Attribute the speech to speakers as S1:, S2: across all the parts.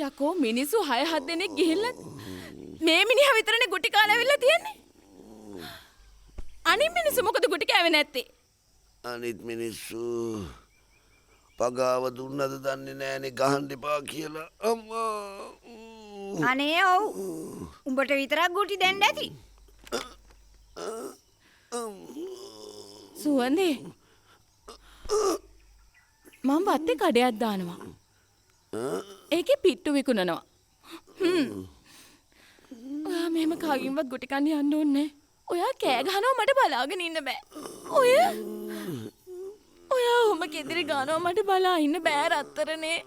S1: යකෝ මිනිස්සු 6-7 දෙනෙක් ගිහිල්ලා මේ මිනිහා විතරනේ ගුටි කාලා ඇවිල්ලා තියෙන්නේ. අනිත් මිනිස්සු මොකද ගුටි කෑවේ නැත්තේ?
S2: අනිත් මිනිස්සු පගාව දුන්නද දන්නේ නෑනේ ගහන්න එපා කියලා අම්මා.
S3: අනේ ඔව්. උඹට විතරක් ගුටි දෙන්න ඇති.
S1: සුවඳේ මම වත්තේ කඩයක් දානවා. ඒකේ පිට්ටු විකුණනවා. ඔයා මෙහෙම කාගෙන්වත් ගුටි කන්න යන්න ඕනේ. ඔයා කෑ ගහනවා මට බලාගෙන ඉන්න බෑ. ඔයා ඔහොම කෙදිරි ගානවා මට බලා ඉන්න බෑ රත්තරනේ.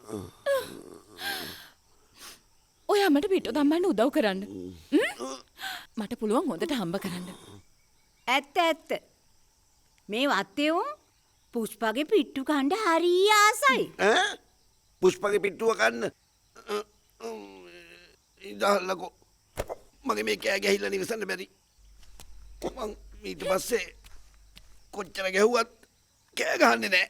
S1: ඔයා මට පිට්ටු දම්මන්න උදව් කරන්න. මට පුළුවන් හොඳට හම්බ කරන්න.
S3: ඇත්ත. මේ වත්තේ උන් පුෂ්පගේ පිට්ටු කන්න හරිය ආසයි.
S2: පුෂ්පගේ පිට්ටුව කන්න ඉඳහල්ලකෝ. මගේ මේ කෑ ගැහිලා නිවසන්න බැරි. මං ඊට පස්සේ කොච්චර ගැහුවත් කෑ ගහන්නේ නෑ.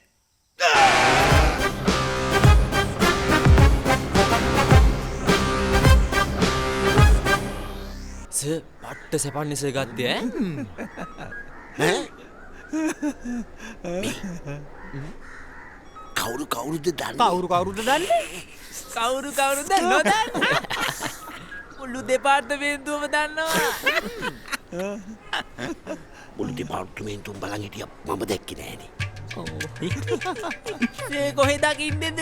S4: සර් පට්ට සැපන්නේ සර් ගත්තේ ඈ?
S2: කවුරුද දන්නේ?
S4: කවුරුද දන්නේ? කවුරුද නොදන්නේ? මුළු දෙපාර්තමේන්තුවම දන්නවා.
S2: මුළු දෙපාර්තමේන්තුවම බලන් හිටියා මම දැක්කේ නෑනේ.
S4: ඒ කොහෙද දකින්නේද?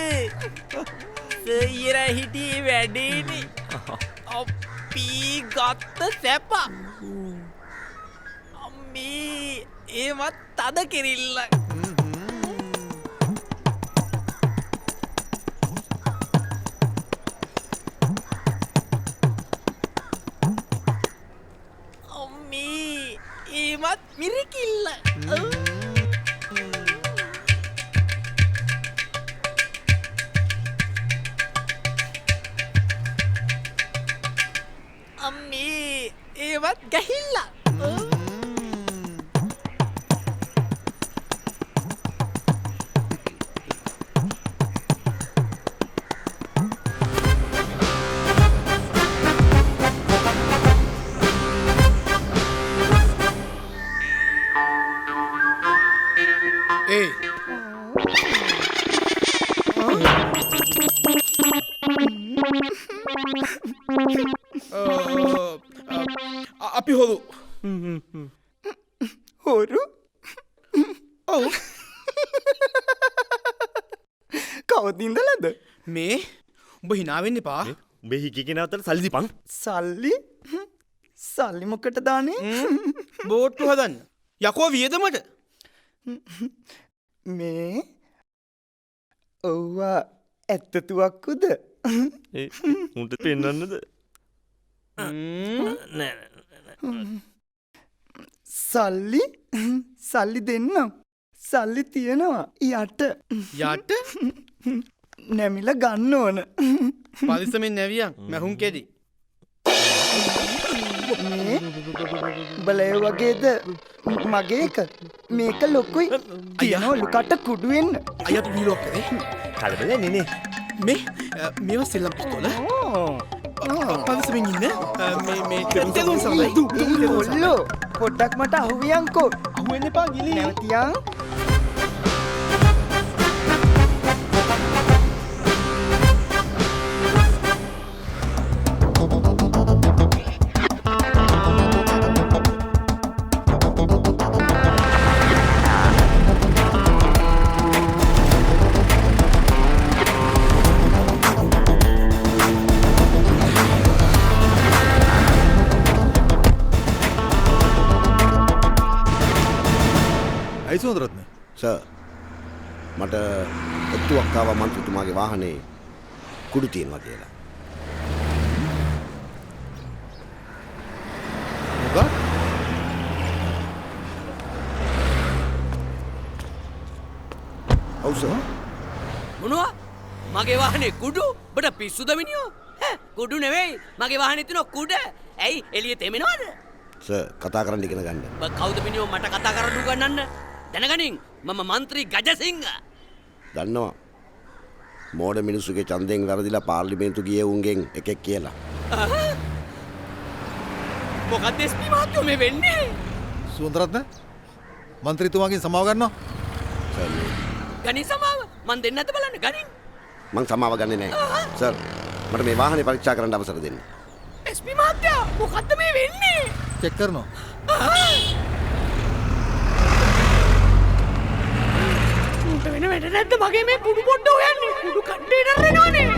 S4: සීයරා හිටියේ වැඩේනේ. අපි ගත්ත සැප. අම්මේ ඒවත් තද කිරිල්ල. අම්මේ ඒවත් මිරිකිල්ල. අම්මේ ඒවත් ගහිල්ල.
S5: අපි හොරු ඔව් කවදින්දලද මේ උඹ හිනාවෙන්න එපා.
S6: උඹ හිකිගෙන අතර සල්ලි දීපන්.
S5: සල්ලි මොකට දානේ? බෝට්ටු හදන්න. යකෝ වියදමට. මේ ඔව්වා ඇත්තතුවක්කුද?
S6: උන්ට පෙන්වන්නද?
S5: සල්ලි දෙන්නම්. සල්ලි තියෙනවා යට නැමිල ගන්න ඕන.
S7: පරිස්සමෙන් නැවියන් මැහුම් කෙරි.
S5: මේ බලය වගේද මගේ එක මේක ලොකුයි. තියනවලු කට කුඩුවෙන්න.
S7: අයත් වීලෝක් කරේ.
S6: කලබල නෙනේ.
S7: මේවා සෙල්ලම් පිස්තෝල. පරිස්සමෙන් ඉන්න. මේ තෙරුන් සරණයි.
S5: ඔල්ලෝ පොඩ්ඩක් මට අහුවියන්කෝ.
S7: අහුවෙන්න එපා ගිලි.
S5: නැවතියන්.
S6: සුන්දරත්න
S2: සර් මට ඔත්තුවක් ආවා මන්ත්‍රීතුමාගේ වාහනේ කුඩු තියෙනවා කියලා.
S6: මොකක්ද?
S2: ඔව් සර්.
S4: මොනවා? මගේ වාහනේ කුඩු? ඔබට පිස්සුද මිනිහෝ? කුඩු නෙවෙයි. මගේ වාහනේ තියෙන කුඩ. ඇයි එළිය තෙමෙනවද?
S2: සර් කතා කරන්න ඉගෙන ගන්න.
S4: ඔබ කවුද මිනිහෝ මට කතා කරන්න උගන්වන්න? දැනගනින් මම මන්ත්‍රී ගජසිංහ.
S2: දන්නවා. මෝඩ මිනිස්සුගේ ඡන්දයෙන් වැරදිලා පාර්ලිමේන්තු ගියේ උන්ගෙන් එකෙක් කියලා.
S4: මොකක්ද SP මහත්තයෝ මේ වෙන්නේ?
S8: සුන්දරත්න මන්ත්‍රීතුමාගෙන් සමාව ගන්නවා.
S2: සර්
S4: ගනි සමාව මන් දෙන්න නැද්ද බලන්න ගනින්.
S2: මං සමාව ගන්නේ නැහැ. සර් මට මේ වාහනේ පරීක්ෂා කරන්න අවසර දෙන්න.
S4: SP මහත්තයා මොකක්ද මේ වෙන්නේ?
S8: චෙක් කරනවා.
S4: උන්ට වෙන වැඩ නැද්ද මගේ මේ කුඩු පොඩ්ඩ හොයන්නේ? කුඩු කන්ටේනර් එනවනේ.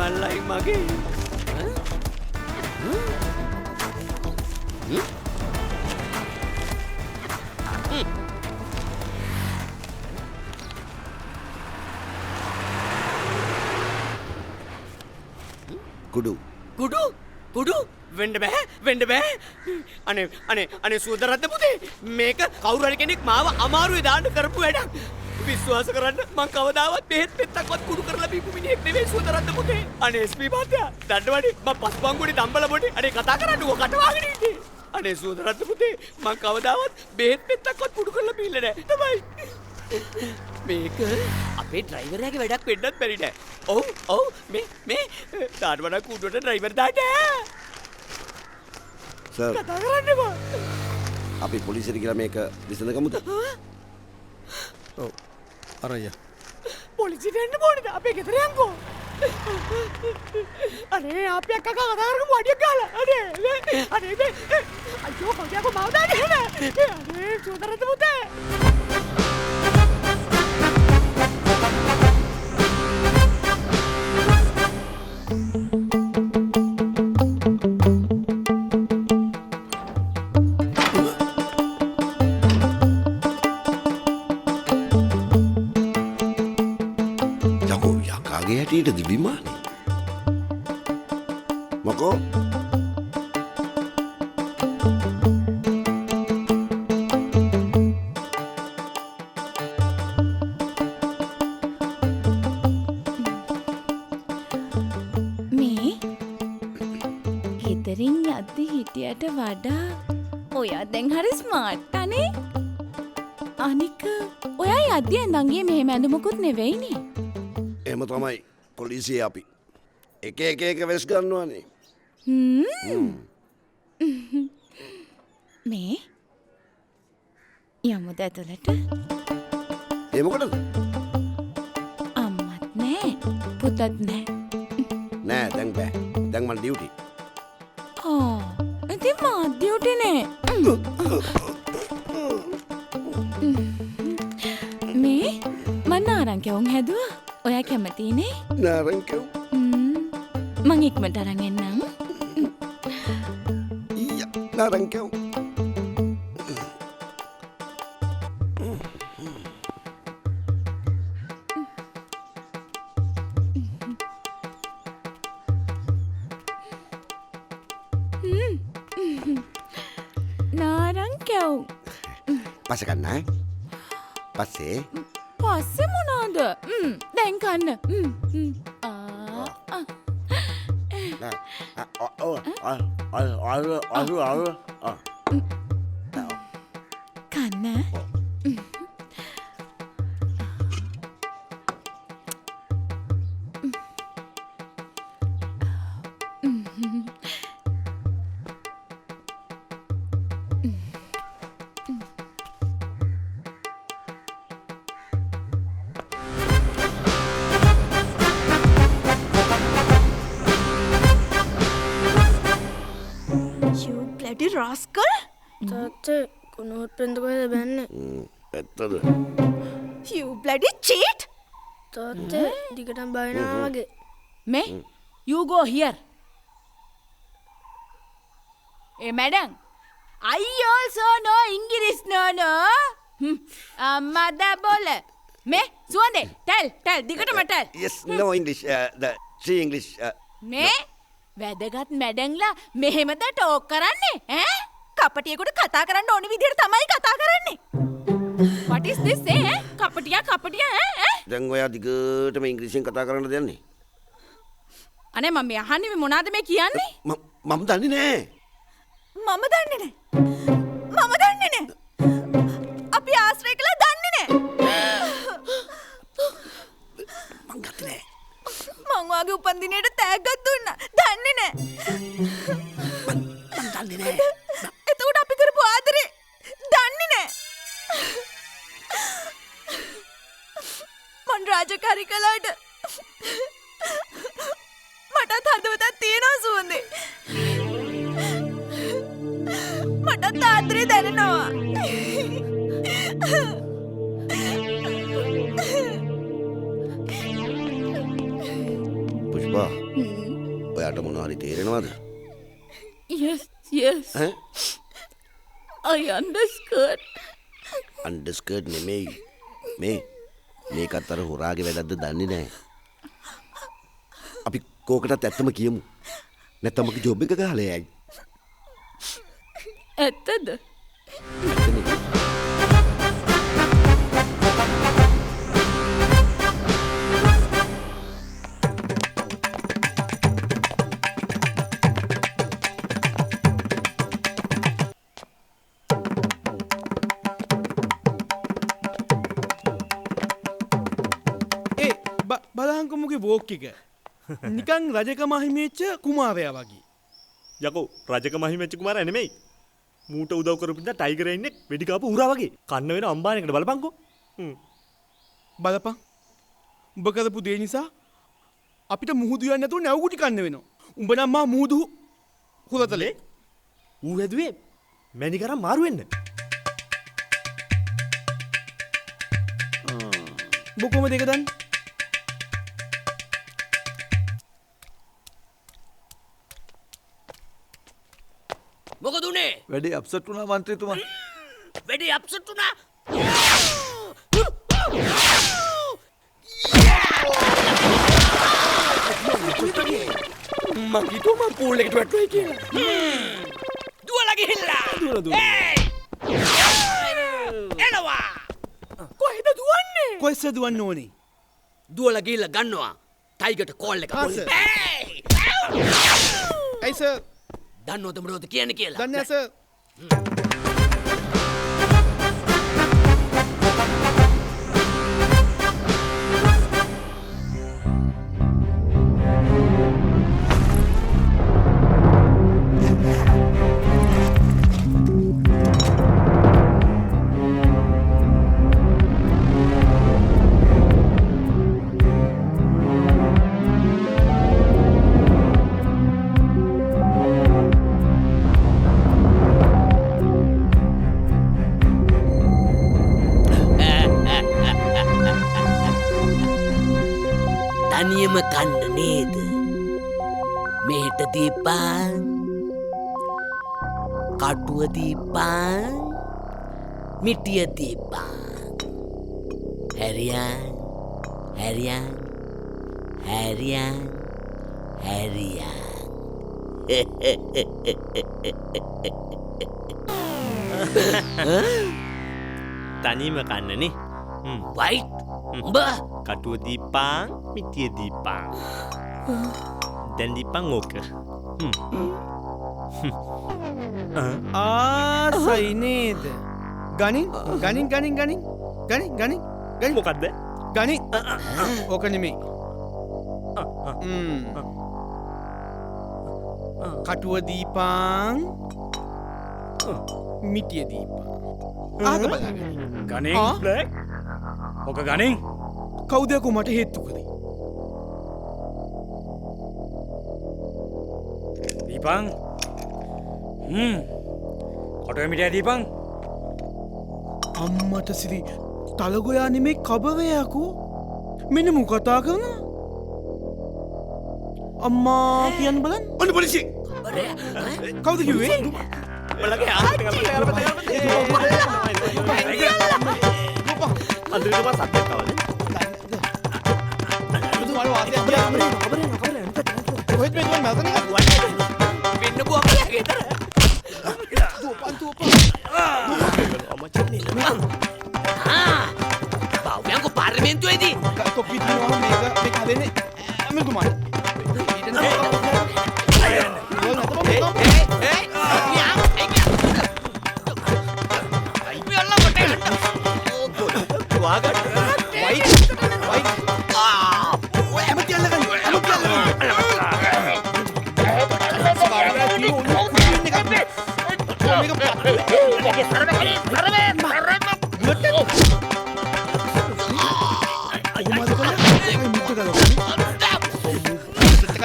S4: අල්ලයි මගේ
S2: කුඩු වෙන්න බෑ අනේ සුවදරත්න පුතේ මේක කවුරු හරි කෙනෙක් මාව අමාරුවේ දාන්න කරපු වැඩක් විශ්වාස කරන්න මං කවදාවත් බෙහෙත් පෙත්තක්වත් කුඩු කරලා බීපු මිනිහෙක් නෙවෙයි සුවදරත්න පුතේ අනේ SP මහත්තයා දඬවඩි මං පස්පංගුවනේ දම්බල බොඩි අනේ කතා කරන්නකෝ කටවාගෙන ඉන්නේ අනේ සුවදරත්න පුතේ මං කවදාවත් බෙහෙත් පෙත්තක්වත් කුඩු කරලා බීලා නෑ තමයි මේක අපේ ඩ්‍රයිවරයාගේ වැඩක් වෙන්නත් බැරි නෑ ඔව් මේ දාඩවඩ කුඩුවට ඩ්‍රයිවර් දාන්න සර් කතා කරන්න බා අපි පොලිසියට ගිහලා මේක විසඳගමුද
S8: ඔව් අරయ్య
S4: පොලිසියට එන්න ඕනේද අපේ ගෙදර යන්කෝ අනේ අපේ අක්කා කතා කරමු වඩියක් ගාලා අනේ මේ අයියෝ කොහොමද මාව දාන්නේ අනේ සුදරත් පුතේ
S2: හැටියටද විමානේ මොකෝ
S1: මේ ගෙදරින් යද්දි හිටියට වඩා ඔයා දැන් හරි ස්මාර්ට් අනේ අනික ඔයා යද්දි ඇඳන්ගේ මෙහෙම ඇඳුමකුත් නෙවෙයිනේ
S2: එහෙම තමයි පොලිසිය අපි එක වෙස් ගන්නවානේ
S1: මේ යමුද ඇතුළට
S2: ඒ මොකටද
S1: අම්මත් නෑ පුතත් නෑ
S2: නෑ දැන් බෑ දැන් මට ඩියුටි
S1: ඉතින් මාත් ඩියුටිනේ මේ මන් නාරංකවුන් හැදුවා ඔයා කැමතිනේ
S2: නාරංකව්
S1: මං ඉක්මනට අරන් එන්නම්
S2: නාරංකව්
S1: නාරංකව්
S2: පස්සේ කන්නයි පස්සේ
S1: මොනාද දැන් කන්න කන්න
S3: bloody rascal!
S9: තාත්තේ කුණුවත් පෙන්ද කොහෙද බැන්නේ?
S2: ඇත්තද?
S3: You bloody cheat!
S9: තාත්තේ දිගටම බයිනවා වගේ.
S1: May, you go here. Hey, madam. I also know English, no? Mother bola. May, Suande, tell, digatama tell.
S2: Yes, no English, the three English.
S1: May, වැදගත් මැඩන්ලා මෙහෙමද ටෝක් කරන්නේ ඈ කපටියෙකුට කතා කරන්න ඕනි විදිහට තමයි කතා කරන්නේ What is this කපටියා
S2: දැන් ඔයා දිගටම ඉංග්‍රීසියෙන් කතා කරන්න දෙන්නේ.
S1: අනේ මම මේ අහන්නේ මේ මොනවද මේ කියන්නේ?
S2: මම දන්නේ නෑ.
S1: මම දන්නේ නෑ. අපි ආශ්‍රය කළා දන්නේ නෑ.
S2: මං ගත්තේ නෑ.
S1: මං වාගේ උපන්දිනේට තෑග්ගක් දුන්නා. දන්නේ නෑ.
S2: මං දන්නේ නෑ.
S1: එතකොට අපි කරපු ආදරේ දන්නේ නෑ. මං රාජකාරි කළාට මටත් හදවතක් තියෙනවා සුවඳේ. මටත් ආදරේ දැනෙනවා.
S2: පුෂ්පා ඔයාට මොනවාරි තේරෙනවද?
S1: Yes. I understood.
S2: අන්ඩර්ස්කර්ට් නෙමෙයි. මේකත් අර හොරාගේ වැඩක්ද දන්නේ නෑ. අපි කෝකටත් ඇත්තම කියමු. නැත්නම් මගේ ජොබ් එක ගහලා යයි.
S1: ඇත්තද?
S7: බලංකමුගේ වෝක් එක නිකං රජකම අහිමිච්ච කුමාරයා වගේ.
S6: යකෝ රජක මහිමච්ච කුමාරයා නෙමෙයි. මූට උදව් කරපු ඉඳලා ටයිගර් ඉන්නේ වෙඩි කාපු උරා වගේ. කන්න වෙන අම්බානකට බලපන්කෝ.
S7: බලපන්. උඹ කරපු දේ නිසා අපිට මුහුදු යන්න නැතුව නැවුගුටි කන්න වෙනවා. උඹ නම් මා මුහුදු හුරතලේ
S6: ඌ හැදුවේ මැණි කරන් මාරු වෙන්න.
S7: උඹ කොහමද ඒක දන්නේ?
S4: මොකද උනේ?
S8: වැඩි අප්සෙට් වුණා මන්ත්‍රීතුමා.
S4: වැඩි අප්සෙට් වුණා.
S2: මං හිතුවා මං පූල් එකට වැටුවයි කියලා.
S4: දුවලා ගිහිල්ලා. එනවා.
S2: කොහෙද දුවන්නේ?
S7: කොයිස දුවන්න ඕනේ?
S4: දුවලා ගිහිල්ලා ගන්නවා. ටයිගර්ට කෝල් එක.
S7: ආ, සර්. ඇයි සර්?
S4: දන්නවද මොනවද කියන්නේ කියලා?
S7: දන්නේ නැහැ සර්.
S4: තනියම කන්න නේද? මෙහෙට දීපන්. කටුව දීපන්. මිටිය දීපන්. හැරියන්.
S6: තනියම කන්නනේ.
S4: වයිට්. උඹ
S6: කටුව දීපන් මිටිය දීපන්. දැන් දීපන් ඕක.
S7: ආසයි නේද? ගනින්.
S6: මොකක්ද?
S7: ගනින්. ඕක නෙමෙයි. කටුව දීපන්. මිටිය දීපන්. ආක බලාගන්න.
S5: ගණෙන් ඕක ගණෙන්
S7: කවුද යකෝ මට හේතු කරේ?
S5: දීපං කොටුවේ මිටිය දීපං.
S7: අම්මට සිරි තලගොයා නෙමේ කබවයකෝ. මෙන්න මු කතා කරනවා. අම්මා කියන්න බලන්න.
S2: ඔන්න පොලිසිය.
S7: කවුද කිව්වේ?
S2: බලගේ ආච්චි.
S6: අන්තිමට පස්ස අත්යක් තවද?
S7: කොහෙද මේ ගමන් මල්කන එක?
S4: වෙන්න බුවක් ගෙදර.
S6: අම්මා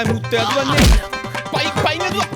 S7: මුත්ත ඇතුවන්නේ පයි නැතුව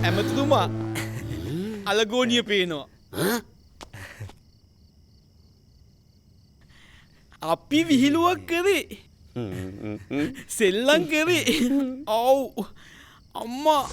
S7: ඇමතිතුමා අලගෝනිය පේනවා. අපි විහිළුවක් කරේ. සෙල්ලම් කරේ. ඔව්. අම්මා